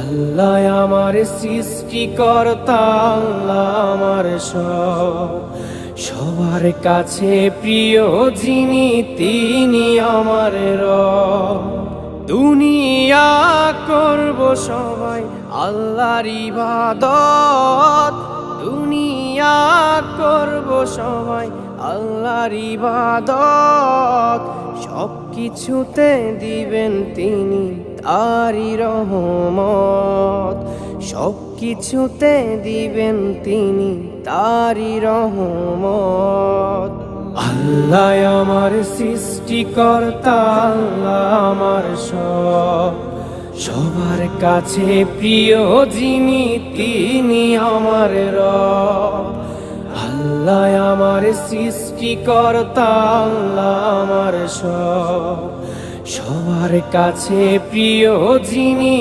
আল্লাহ আমার সৃষ্টিকর্তা, আল্লাহ আমার সব, সবার কাছে প্রিয় যিনি তিনি আমার রব। দুনিয়া করব সবাই আল্লাহর ইবাদত, দুনিয়া করব সবাই আল্লাহর ইবাদত, সব কিছুতে দিবেন তিনি তারি রহমত, সব কিছুতে দিবেন তিনি তারি রহমত। আল্লাহ আমার সৃষ্টিকর্তা, আল্লাহ আমার সব, সবার কাছে প্রিয় যিনি তিনি আমার রব। আল্লাহ আমার সৃষ্টিকর্তা, আল্লাহ আমার সব, সবার কাছে প্রিয় যিনি